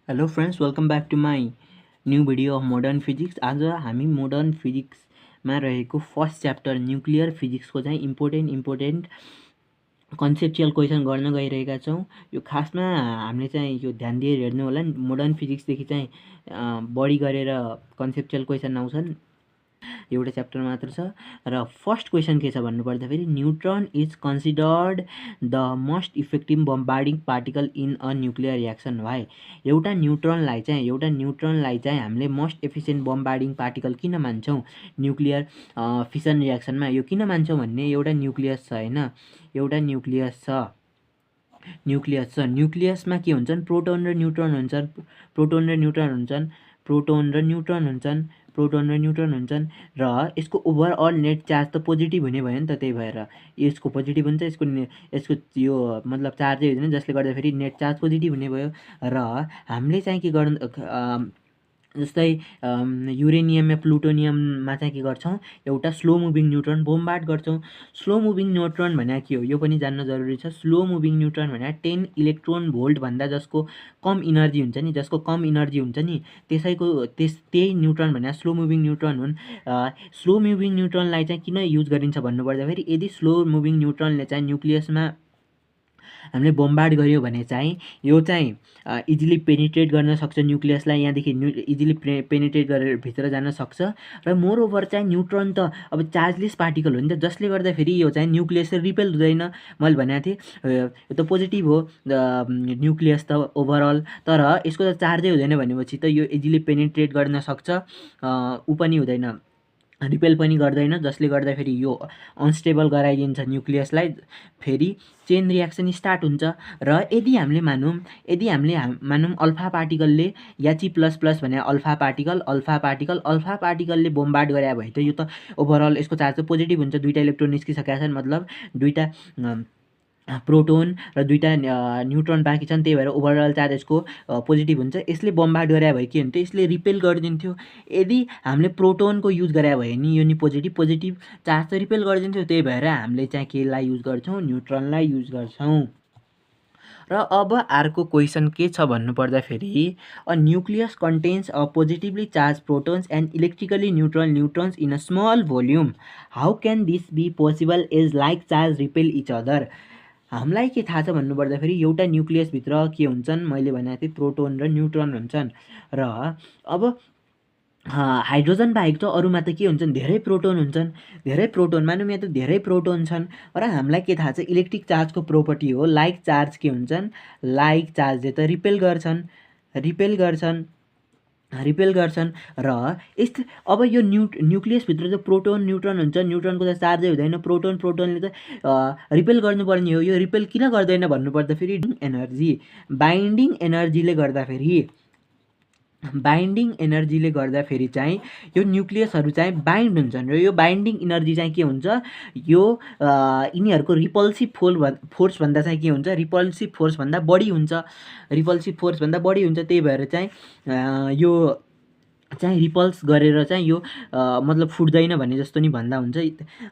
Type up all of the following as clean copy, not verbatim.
Hello friends, welcome back to my new video of modern physics. आज हामी modern फिजिक्समा रहेको first chapter nuclear फिजिक्सको चाहिँ important conceptual question गर्न गइरहेका छौँ। यो खासमा हामीले चाहिँ यो ध्यान दिएर हेर्नु होला। मोडर्न फिजिक्सदेखि चाहिँ बढी गरेर कन्सेप्चुअल क्वेसन आउँछन्। एउटा च्याप्टर मात्र छ र फर्स्ट क्वेसन के छ भन्नुपर्दाखेरि neutron is considered the most effective bombarding particle in a nuclear reaction why. एउटा न्युट्रनलाई चाहिँ हामीले मोस्ट एफिसियन्ट बम्बार्डिङ पार्टिकल किन मान्छौँ न्युक्लियर फिसन रियाक्सनमा? यो किन मान्छौँ भन्ने एउटा न्युक्लियस छ होइन, एउटा न्युक्लियस छ। न्युक्लियसमा के हुन्छन्? प्रोटोन र न्युट्रन हुन्छन्, प्रोटोन र न्युट्रन हुन्छन् र यसको ओभरअल नेट चार्ज त पोजिटिभ हुने भयो नि त। त्यही भएर यसको पोजिटिभ हुन्छ, यसको यो मतलब चार्जै हुँदैन, जसले गर्दाखेरि नेट चार्ज पोजिटिभ हुने भयो। र हामीले चाहिँ के गर्नु, जस्तै युरेनियम या प्लुटोनियममा चाहिँ के गर्छौँ, एउटा स्लो मुभिङ न्युट्रन बोम्बार्ड गर्छौँ। स्लो मुभिङ न्युट्रन भने के हो यो पनि जान्न जरुरी छ। स्लो मुभिङ न्युट्रन भने 10 इलेक्ट्रोन भोल्ट भन्दा जसको कम इनर्जी हुन्छ नि, त्यही न्युट्रन भने स्लो मुभिङ न्युट्रन हुन्। स्लो मुभिङ न्युट्रनलाई चाहिँ किन युज गरिन्छ भन्नुपर्दाखेरि यदि स्लो मुभिङ न्युट्रनले चाहिँ न्युक्लियसमा हामीले बम्बार्ड गऱ्यो भने चाहिँ यो चाहिँ इजिली पेनिट्रेट गर्न सक्छ न्युक्लियसलाई, यहाँदेखि इजिली पेनिट्रेट गरेर भित्र जान सक्छ। र मोरओभर चाहिँ न्युट्रन त अब चार्जलेस पार्टिकल हो नि त, जसले गर्दाखेरि यो चाहिँ न्युक्लियस रिपेल हुँदैन। मैले भनेको थिएँ यो त पोजिटिभ हो न्युक्लियस त ओभरअल, तर यसको त चार्जै हुँदैन भनेपछि त यो इजिली पेनिट्रेट गर्न सक्छ, ऊ पनि हुँदैन, रिपेल पनि गर्दैन, जसले गर्दाखेरि यो अनस्टेबल गराइदिन्छ न्युक्लियसलाई। फेरि चेन रियाक्सन स्टार्ट हुन्छ। र यदि हामीले मानौँ अल्फा पार्टिकलले याची प्लस प्लस भने अल्फा पार्टिकलले बम्बार्ड गरे भए त यो त ओभरअल यसको चार्ज त पोजिटिभ हुन्छ। दुईवटा इलेक्ट्रोन निस्किसकेका छन्, मतलब दुईवटा प्रोटोन र दुईवटा न्युट्रन बाँकी छन्, त्यही भएर ओभरअल चार्ज यसको पोजिटिभ हुन्छ। यसले बम्बार्ड गरे भए के हुन्थ्यो, यसले रिपेल गरिदिन्थ्यो। यदि हामीले प्रोटोनको युज गरे भए नि यो नि पोजिटिभ चार्ज त रिपेल गरिदिन्थ्यो। त्यही भएर हामीले चाहिँ केलाई युज गर्छौँ, न्युट्रनलाई युज गर्छौँ। र अब अर्को क्वेसन के छ भन्नुपर्दाखेरि a nucleus contains a positively charge protons and electrically neutral neutrons in a small volume, how can this be possible as like charge repel each other? हामीलाई के थाहा छ भन्नुपर्दाखेरि एउटा न्युक्लियसभित्र के हुन्छन्, मैले भनेको थिएँ प्रोटोन र न्युट्रन हुन्छन्। र अब हाइड्रोजन बाहेक त अरूमा त के हुन्छन्, धेरै प्रोटोन हुन्छन्, मानौँ यहाँ त धेरै प्रोटोन छन्। र हामीलाई के थाहा छ, इलेक्ट्रिक चार्जको प्रोपर्टी हो लाइक चार्ज के हुन्छन्, लाइक चार्जले त रिपेल गर्छन्। र अब यो न्युक्लियसभित्र चाहिँ प्रोटोन न्युट्रन हुन्छ, न्युट्रनको त चार्जै हुँदैन, प्रोटोनले त रिपेल गर्नुपर्ने हो। यो रिपेल किन गर्दैन भन्नुपर्दाखेरि बाइन्डिङ एनर्जीले गर्दाखेरि चाहिँ यो न्युक्लियसहरू चाहिँ बाइन्ड हुन्छन्। र यो बाइन्डिङ एनर्जी चाहिँ के हुन्छ, यो यिनीहरूको रिपल्सिभ फोर्स भन्दा चाहिँ के हुन्छ, रिपल्सिभ फोर्स भन्दा बढी हुन्छ। त्यही भएर चाहिँ यो चाहिँ रिपल्स गरेर चाहिँ यो मतलब फुट्दैन भने जस्तो नि भन्दा हुन्छ।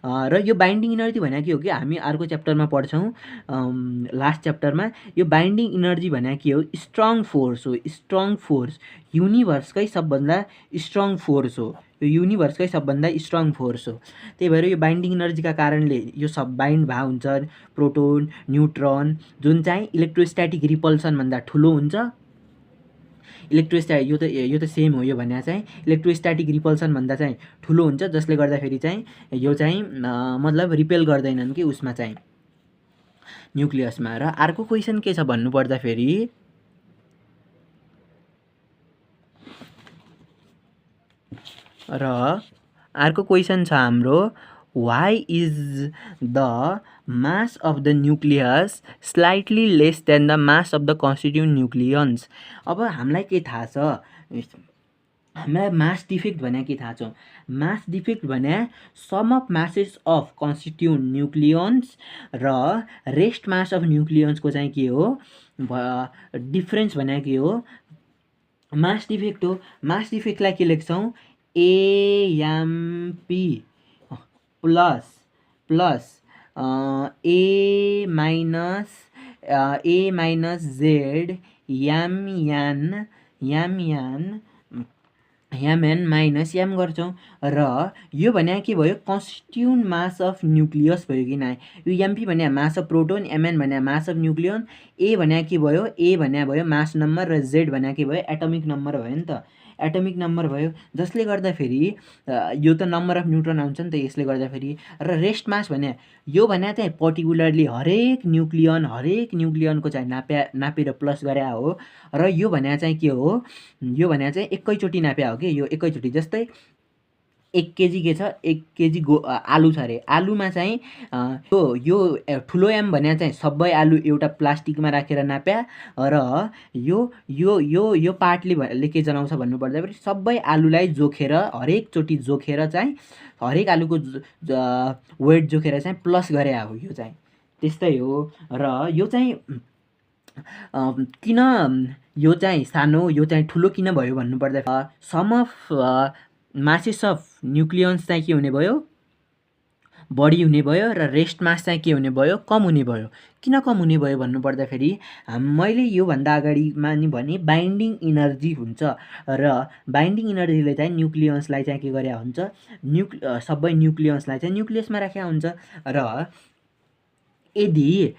र यो बाइन्डिङ इनर्जी भनेको के हो कि हामी अर्को च्याप्टरमा पढ्छौँ, लास्ट च्याप्टरमा। यो बाइन्डिङ इनर्जी भनेको के हो, स्ट्रङ फोर्स, युनिभर्सकै सबभन्दा स्ट्रङ फोर्स हो। त्यही भएर यो बाइन्डिङ इनर्जीका कारणले यो सब बाइन्ड भए हुन्छ प्रोटोन न्युट्रन, जुन चाहिँ इलेक्ट्रोस्ट्याटिक रिपल्सनभन्दा ठुलो हुन्छ। यो त सेम हो, यो भने चाहिँ इलेक्ट्रोस्ट्याटिक रिपल्सनभन्दा चाहिँ ठुलो हुन्छ, जसले गर्दाखेरि चाहिँ यो चाहिँ मतलब रिपेल गर्दैनन् कि उसमा चाहिँ न्युक्लियसमा। र अर्को क्वेसन के छ भन्नुपर्दाखेरि हाम्रो why is the mass of the nucleus slightly less than the mass of the constituent nucleons? अब हामीलाई के थाहा छ, हामीलाई मास डिफेक्ट भने के थाहा छ। मास डिफेक्ट भने sum of masses of constituent nucleons र रेस्ट मास अफ न्युक्लियन्सको चाहिँ के हो, डिफ्रेन्स भने के हो, मास डिफेक्ट हो। मास डिफेक्टलाई के लेख्छौँ, AMP plus A minus Z MN N minus M गर्छौँ र यो भने के भयो कन्स्टिट्युन्ट मास अफ न्युक्लियस भयो कि ना। यो एमपी भने मास अफ प्रोटोन, एमएन भने मास अफ न्युक्लियन, ए भने के भयो, ए भने भयो मास नम्बर र जेड भने के भयो एटमिक नम्बर भयो नि त। एटमिक नम्बर भयो, जसले गर्दाखेरि यो त नम्बर अफ न्युट्रोन आउँछ नि त यसले गर्दाखेरि। र रेस्ट मास भने यो भने चाहिँ पर्टिकुलरली हरेक न्युक्लियनको चाहिँ नापेर प्लस गरे हो। र यो भने चाहिँ के हो, यो भने चाहिँ एकैचोटि नाप्या हो कि यो एकैचोटि। जस्तै 1 केजी के छ, 1 केजी आलु छ अरे। आलुमा चाहिँ यो ठुलो एम भने चाहिँ सबै आलु एउटा प्लास्टिकमा राखेर नाप्या र यो पार्टले के जनाउँछ भन्नुपर्दाखेरि सबै आलुलाई जोखेर हरेकचोटि जोखेर चाहिँ हरेक आलुको वेट जोखेर चाहिँ प्लस गरे हो यो चाहिँ। त्यस्तै हो। र यो चाहिँ किन यो चाहिँ सानो यो चाहिँ ठुलो किन भयो भन्नुपर्दा सम अफ मासेस अफ न्युक्लियन्स चाहिँ के हुने भयो, बढी हुने भयो र रेस्ट मास चाहिँ के हुने भयो, कम हुने भयो। किन कम हुने भयो भन्नुपर्दाखेरि मैले योभन्दा अगाडिमा नि भने बाइन्डिङ इनर्जी हुन्छ र बाइन्डिङ इनर्जीले चाहिँ न्युक्लियन्सलाई चाहिँ के गरे हुन्छ, सबै न्युक्लियन्सलाई चाहिँ न्युक्लियसमा राखेको हुन्छ। र यदि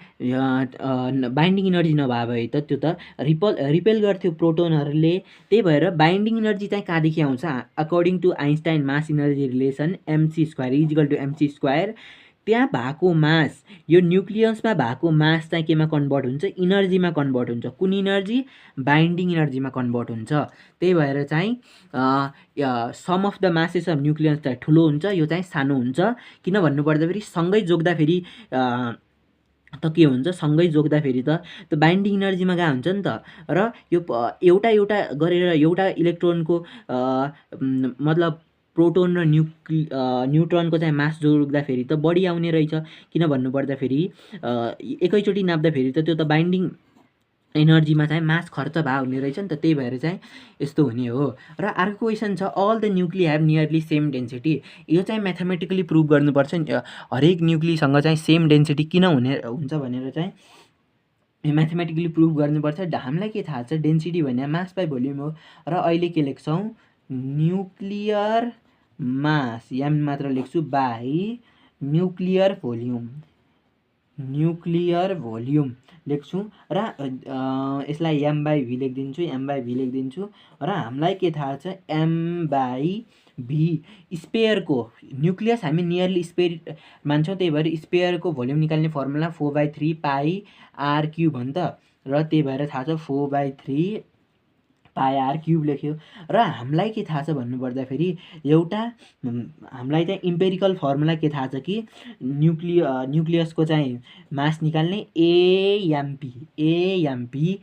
बाइन्डिङ इनर्जी नभए भए त त्यो त रिपेल गर्थ्यो प्रोटोनहरूले। त्यही भएर बाइन्डिङ इनर्जी चाहिँ कहाँदेखि आउँछ, according to Einstein mass energy relation mc² is equal to mc²। त्यहाँ भएको मास यो न्युक्लियसमा भएको मास चाहिँ केमा कन्भर्ट हुन्छ, इनर्जीमा कन्भर्ट हुन्छ। कुन इनर्जी, बाइन्डिङ इनर्जीमा कन्भर्ट हुन्छ। त्यही भएर चाहिँ sum of the masses of nucleus चाहिँ ठुलो हुन्छ, यो चाहिँ सानो हुन्छ। किन भन्नुपर्दाखेरि सँगै जोग्दाखेरि त के हुन्छ, सँगै जोग्दाखेरि त बाइन्डिङ इनर्जीमा गएको हुन्छ नि त। र यो एउटा गरेर एउटा इलेक्ट्रोनको मतलब प्रोटोन र न्युट्रोनको चाहिँ मास जोड्दाखेरि त बढी आउने रहेछ। किन भन्नुपर्दाखेरि एकैचोटि नाप्दाखेरि त त्यो त बाइन्डिङ एनर्जीमा चाहिँ मास खर्च भए हुने रहेछ नि त। त्यही भएर चाहिँ यस्तो हुने हो। र अर्को क्वेसन छ, all the nuclei have nearly same density. यो चाहिँ म्याथमेटिकली प्रुभ गर्नुपर्छ नि, हरेक न्युक्लीसँग चाहिँ सेम डेन्सिटी किन हुन्छ भनेर चाहिँ म्याथमेटिकली प्रुभ गर्नुपर्छ। हामीलाई के थाहा छ, डेन्सिटी भने मास बाई भोल्युम हो। र अहिले के लेख्छौँ, न्युक्लियर मास एम मात्र लेख्छु बाई न्युक्लियर भोल्युम लेख्छु र यसलाई एम बाई भी लेखिदिन्छु। र हामीलाई के थाहा छ, एम बाई भी स्पेयरको न्युक्लियस हामी नियरली स्पेयर मान्छौँ। त्यही भएर स्पेयरको भोल्युम निकाल्ने फर्मुला 4/3 पाई आर क्युब हो नि त। र त्यही भएर थाहा छ 4/3 पाई आर क्युब लेख्यो। र हामीलाई के थाहा छ भन्नुपर्दाखेरि एउटा हामीलाई चाहिँ इम्पेरिकल फर्मुला के थाहा छ कि न्युक्लियसको चाहिँ मास निकाल्ने AMP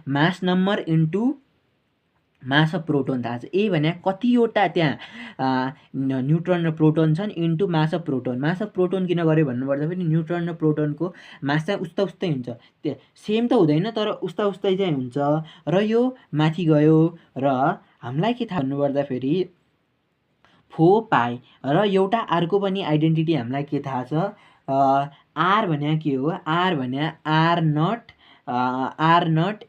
mass number into mass of proton थाहा छ। ए भने कतिवटा त्यहाँ न्युट्रोन र प्रोटोन छन् into mass of proton. Mass of proton किन गर्यो भन्नुपर्दाखेरि न्युट्रोन र प्रोटोनको मास चाहिँ उस्तै हुन्छ, त्यो सेम त हुँदैन तर उस्तै चाहिँ हुन्छ। र यो माथि गयो र हामीलाई के थाहा भन्नुपर्दाखेरि 4 पाई र एउटा अर्को पनि आइडेन्टिटी हामीलाई के थाहा छ, आर भने के हो, आर भने आर नट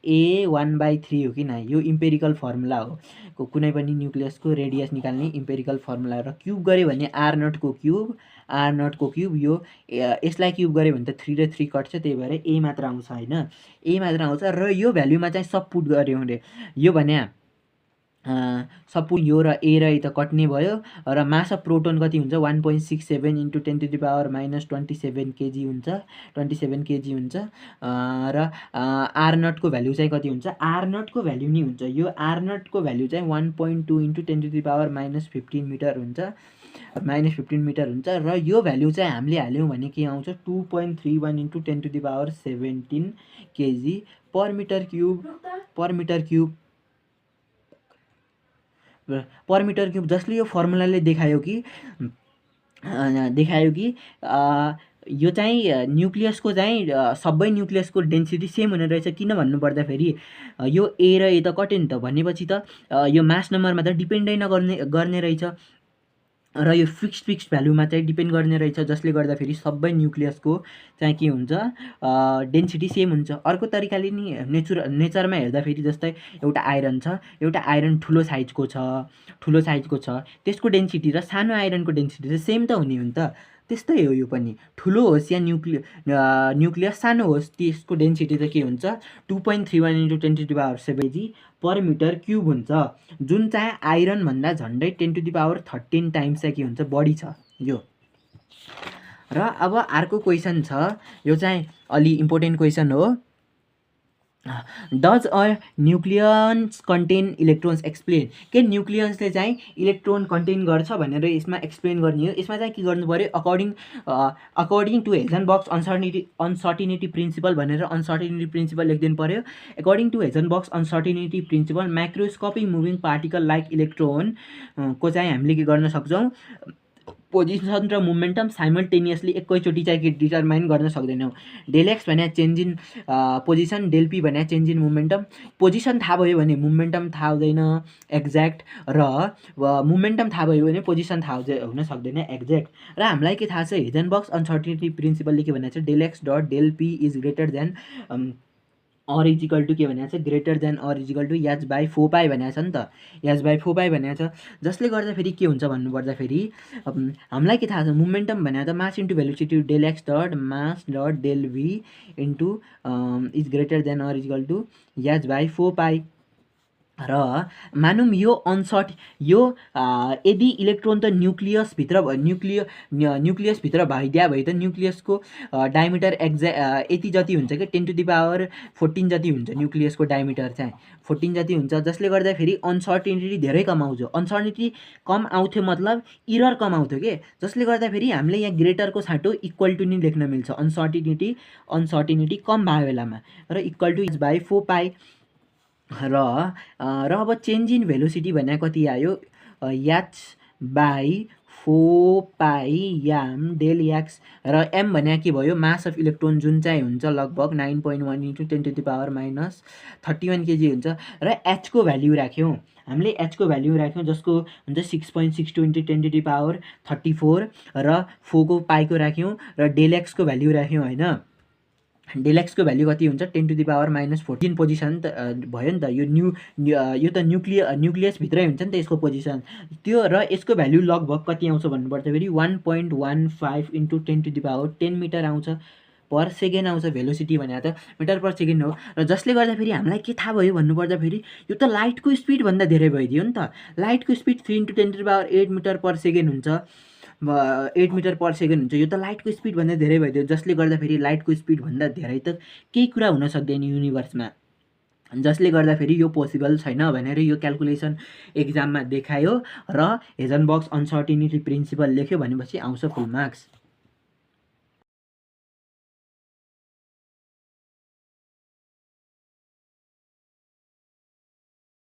ए 1/3 हो कि ना। यो इम्पेरिकल फर्मुला हो कुनै पनि न्युक्लियसको रेडियस निकाल्ने इम्पेरिकल फर्मुला। र क्युब गऱ्यो भने आर नटको क्युब यो यसलाई क्युब गऱ्यो भने त 3 र 3 कट्छ, त्यही भएर ए मात्र आउँछ होइन, ए मात्र आउँछ। र यो भ्याल्युमा चाहिँ सब पुट गऱ्यो भने यो भने सब पुट यो र ए र ए त कट्ने भयो। र मास अफ प्रोटोन कति हुन्छ, 1.67 इन्टु 10⁻⁻27 केजी हुन्छ, 27 केजी हुन्छ। र आर नटको भ्याल्यु चाहिँ कति हुन्छ, आर नटको भ्याल्यु नि हुन्छ, यो आर नटको भ्याल्यु चाहिँ 1.2 इन्टु 10⁻⁻15 मिटर हुन्छ, -15 मिटर हुन्छ। र यो भ्याल्यु चाहिँ हामीले हाल्यौँ भने के आउँछ, 2.31 into 10⁻17 KG per metre cube. जसले यो फर्मुलाले देखायो कि यो चाहिँ न्युक्लियसको चाहिँ सबै न्युक्लियसको डेन्सिटी सेम हुने रहेछ। किन भन्नुपर्दाखेरि यो ए र ए त कट्यो नि त, भनेपछि त यो मास नम्बरमा त डिपेन्डै नगर्ने रहेछ। र यो फिक्स्ड भ्यालुमा चाहिँ डिपेन्ड गर्ने रहेछ, जसले गर्दाखेरि सबै न्युक्लियसको चाहिँ के हुन्छ डेन्सिटी सेम हुन्छ। अर्को तरिकाले नि नेचरमा हेर्दाखेरि जस्तै एउटा आइरन छ, एउटा आइरन ठुलो साइजको छ, त्यसको डेन्सिटी र सानो आइरनको डेन्सिटी चाहिँ सेम त हुने हो नि त। त्यस्तै हो यो पनि, ठुलो होस् या न्युक्लियस सानो होस्, त्यसको डेन्सिटी चाहिँ के हुन्छ 2.31 × 10⁻7 kg पर मिटर क्युब हुन्छ, जुन चाहिँ आइरनभन्दा झन्डै 10⁻13 टाइम्स चाहिँ के हुन्छ बढी छ यो। र अब अर्को क्वेसन छ, यो चाहिँ अलि इम्पोर्टेन्ट क्वेसन हो। Does a nucleons contain electrons explain, के न्युक्लियन्सले चाहिँ इलेक्ट्रोन कन्टेन गर्छ भनेर यसमा एक्सप्लेन गर्ने हो। यसमा चाहिँ के गर्नु पऱ्यो, according to Heisenberg's uncertainty principle भनेर अनसर्टिनिटी प्रिन्सिपल लेखिदिनु पऱ्यो। According to Heisenberg's uncertainty principle microscopic moving particle like electron को चाहिँ हामीले के गर्न सक्छौँ, पोजिसन र मोमेन्टम साइमल्टेनियसली एकैचोटि चाहिँ डिटर्माइन गर्न सक्दैनौँ। डेल एक्स भने change in position, del P भने चेन्ज इन मोमेन्टम। पोजिसन थाहा भयो भने मोमेन्टम थाहा हुँदैन एक्ज्याक्ट, र मोमेन्टम थाहा भयो भने पोजिसन थाहा हुन सक्दैन एक्ज्याक्ट। र हामीलाई के थाहा छ, हेजनबर्ग्स अनसर्टिनिटी प्रिन्सिपलले के भनेको छ, del X dot del P is greater than or is equal to के भनेको छ, greater than or is equal to h/4π भनेको छ नि त, h/4π भनेको छ। जसले गर्दाखेरि के हुन्छ भन्नुपर्दाखेरि हामीलाई के थाहा छ, मोमेन्टम भनेको त mass into velocity del X dot mass dot del v into is greater than or is equal to h/4π। र मानौँ यो यदि इलेक्ट्रोन त न्युक्लियसभित्र भइदिया भए त न्युक्लियसको डायमिटर यति जति हुन्छ कि 10⁻14 जति हुन्छ, न्युक्लियसको डायमिटर चाहिँ 14 जति हुन्छ। जसले गर्दाखेरि अनसर्टिनिटी धेरै कम आउँछ। अनसर्टिनिटी कम आउँथ्यो मतलब इरर कम आउँथ्यो के, जसले गर्दाखेरि हामीले यहाँ ग्रेटरको छाँटो इक्वल टु नि लेख्न मिल्छ अनसर्टिनिटी कम भएको बेलामा, र इक्वल टु h/4π। र अब चेन्ज इन भेलोसिटी भने कति आयो, h/4π याम डेल एक्स, र एम भने के भयो, मास अफ इलेक्ट्रोन जुन चाहिँ हुन्छ लगभग 9.1 × 10⁻31 kg हुन्छ। र एचको भ्याल्यु राख्यौँ हामीले, एचको भ्याल्यु राख्यौँ जसको हुन्छ 6.62 × 10⁻34, र 4 को पाइको राख्यौँ, र डेल एक्सको भ्याल्यु राख्यौँ होइन। डेल एक्सको भ्याल्यु कति हुन्छ 10⁻14 पोजिसन भयो नि त। यो त न्युक्लियसभित्रै हुन्छ नि त यसको पोजिसन त्यो, र यसको भ्याल्यु लगभग कति आउँछ भन्नुपर्दाखेरि 1.15 × 10⁻10 मिटर आउँछ पर सेकेन्ड आउँछ। भेलोसिटी भने त मिटर पर सेकेन्ड हो। र जसले गर्दाखेरि हामीलाई के थाहा भयो भन्नुपर्दाखेरि यो त लाइटको स्पिडभन्दा धेरै भइदियो नि त। लाइटको स्पिड 3 × 10⁸ मिटर पर सेकेन्ड हुन्छ, 8 मिटर पर सेकेन्ड हुन्छ। यो त लाइटको स्पिडभन्दा धेरै भइदियो, जसले गर्दाखेरि लाइटको स्पिडभन्दा धेरै त केही कुरा हुन सक्दैन युनिभर्समा, जसले गर्दाखेरि यो पोसिबल छैन भनेर यो क्यालकुलेसन एक्जाममा देखायो, र हेजनबर्ग्स अनसर्टिनिटी प्रिन्सिपल लेख्यो भनेपछि आउँछ फुल मार्क्स।